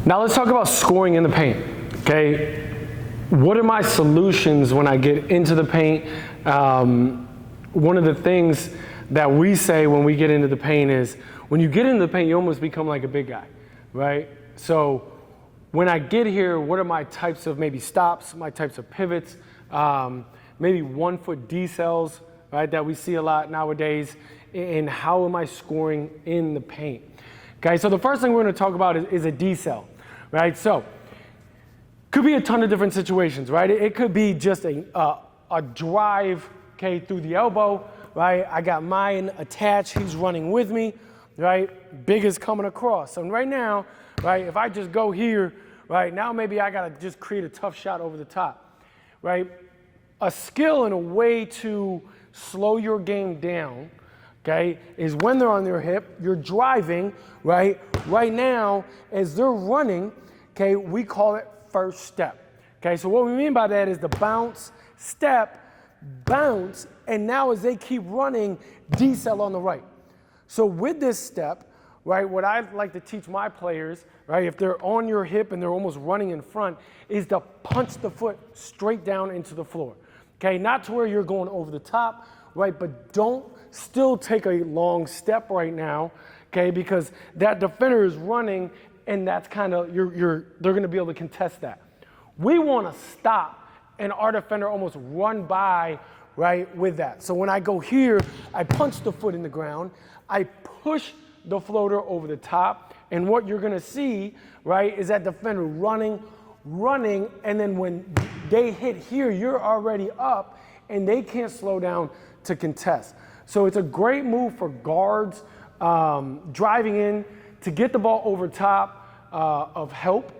Now let's talk about scoring in the paint, okay? What are my solutions when I get into the paint? One of the things that we say when we get into the paint is, when you get into the paint, you almost become like a big guy, right? So when I get here, what are my types of maybe stops, my types of pivots, maybe 1 foot decels, right, that we see a lot nowadays, and how am I scoring in the paint? Okay, so the first thing we're gonna talk about is a decel, right? So, could be a ton of different situations, right? It could be just a drive, okay, through the elbow, right? I got mine attached, he's running with me, right? Big is coming across. So right now, right, if I just go here, right, now maybe I gotta just create a tough shot over the top, right? A skill and a way to slow your game down, okay, is when they're on their hip, you're driving, right? Right now, as they're running, okay, we call it first step. Okay, so what we mean by that is the bounce, step, bounce, and now as they keep running, decel on the right. So with this step, right, what I like to teach my players, right, if they're on your hip and they're almost running in front, is to punch the foot straight down into the floor. Okay, not to where you're going over the top, right, but don't still take a long step right now, okay, because that defender is running and that's kind of, they're going to be able to contest that. We want to stop and our defender almost run by, right, with that. So when I go here, I punch the foot in the ground, I push the floater over the top, and what you're going to see, right, is that defender running, and then when they hit here, you're already up, and they can't slow down to contest. So it's a great move for guards driving in to get the ball over top of help,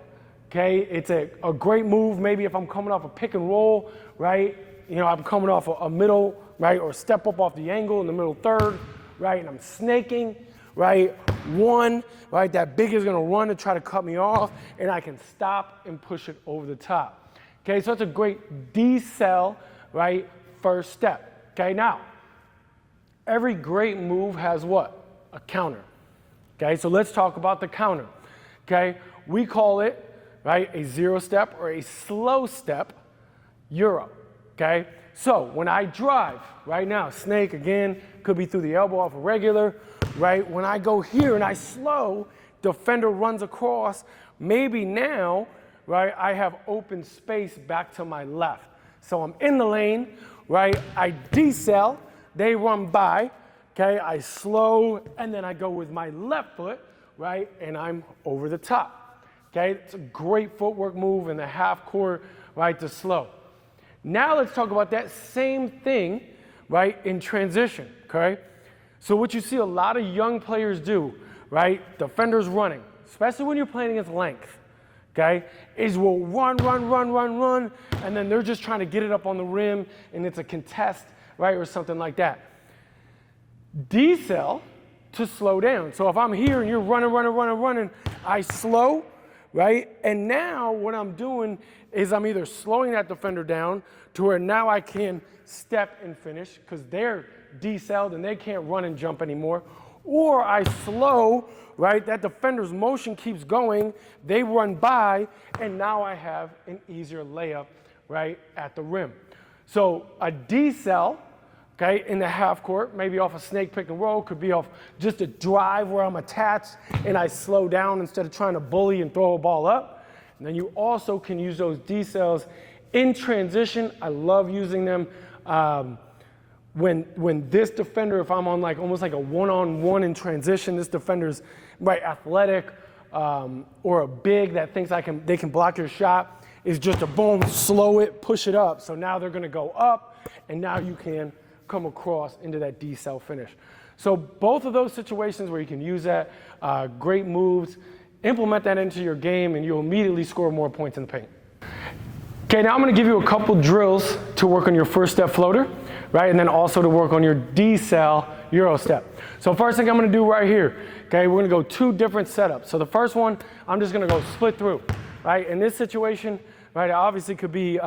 okay? It's a great move maybe if I'm coming off a pick and roll, right? You know, I'm coming off a middle, right, or step up off the angle in the middle third, right, and I'm snaking, right? One, right, that big is gonna run to try to cut me off, and I can stop and push it over the top. Okay, so it's a great decel, right, first step. Okay, now, every great move has what? A counter. Okay, so let's talk about the counter. Okay, we call it, right, a 0 step or a slow step Euro. Okay, so when I drive, right now, snake again, could be through the elbow off a regular, right? When I go here and I slow, defender runs across, maybe now, right, I have open space back to my left. So I'm in the lane, right? I decel, they run by, okay? I slow, and then I go with my left foot, right? And I'm over the top, okay? It's a great footwork move in the half court, right, to slow. Now let's talk about that same thing, right, in transition, okay? So what you see a lot of young players do, right, defenders running, especially when you're playing against length, okay, is we'll run, and then they're just trying to get it up on the rim, and it's a contest, right, or something like that. Decel to slow down. So if I'm here and you're running, I slow, right, and now what I'm doing is I'm either slowing that defender down to where now I can step and finish because they're deceled and they can't run and jump anymore, or I slow, right, that defender's motion keeps going, they run by, and now I have an easier layup, right, at the rim. So a decel, okay, in the half court, maybe off a snake pick and roll, could be off just a drive where I'm attached and I slow down instead of trying to bully and throw a ball up. And then you also can use those decels in transition. I love using them. When this defender, if I'm on like almost like a one-on-one in transition, this defender's right athletic or a big that thinks they can block your shot, is just a boom, slow it, push it up. So now they're gonna go up, and now you can come across into that decel finish. So both of those situations where you can use that, great moves, implement that into your game, and you'll immediately score more points in the paint. Okay, now I'm gonna give you a couple drills to work on your first step floater, right? And then also to work on your decel Euro step. So first thing I'm gonna do right here, okay, we're gonna go 2 different setups. So the first one, I'm just gonna go split through, right? In this situation, right, it obviously could be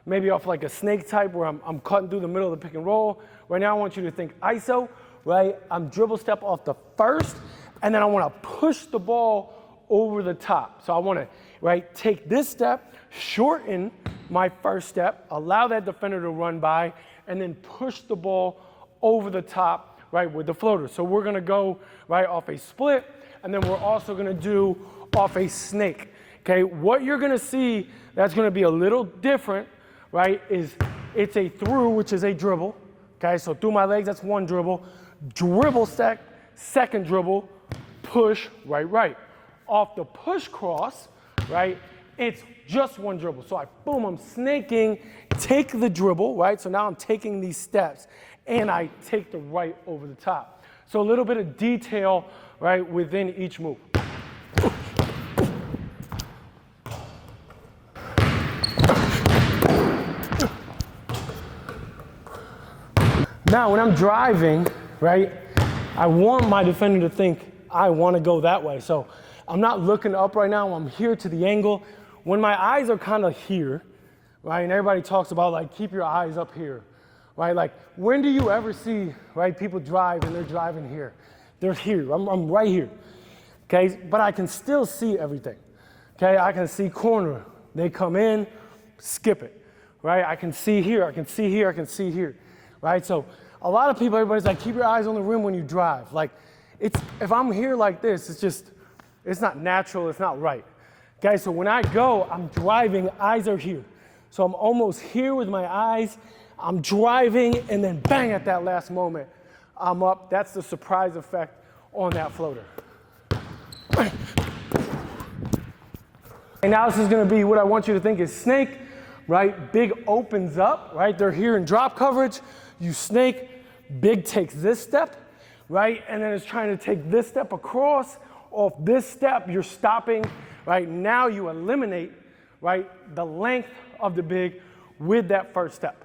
maybe off like a snake type where I'm cutting through the middle of the pick and roll. Right now I want you to think ISO, right? I'm dribble step off the first, and then I wanna push the ball over the top. So I want to, right, take this step, shorten my first step, allow that defender to run by, and then push the ball over the top, right, with the floater. So we're going to go, right, off a split, and then we're also going to do off a snake. Okay, what you're going to see that's going to be a little different, right, is it's a through, which is a dribble. Okay, so through my legs, that's one dribble. Dribble stack, second dribble, push, right, right. Off the push cross, right, it's just one dribble. So boom, I'm snaking, take the dribble, right? So now I'm taking these steps, and I take the right over the top. So a little bit of detail, right, within each move. Now, when I'm driving, right, I want my defender to think I want to go that way. So I'm not looking up right now. I'm here to the angle. When my eyes are kind of here, right, and everybody talks about, like, keep your eyes up here, right? Like, when do you ever see, right, people drive and they're driving here? They're here. I'm right here, okay? But I can still see everything, okay? I can see corner. They come in, skip it, right? I can see here. I can see here. I can see here. Right, so a lot of people, everybody's like, keep your eyes on the rim when you drive. Like, if I'm here like this, it's not natural, it's not right. Okay, so when I go, I'm driving, eyes are here. So I'm almost here with my eyes, I'm driving, and then bang, at that last moment, I'm up. That's the surprise effect on that floater. And now this is gonna be what I want you to think is snake, right? Big opens up, right? They're here in drop coverage. You snake, big takes this step, right? And then it's trying to take this step across. Off this step, you're stopping, right? Now you eliminate, right, the length of the big with that first step.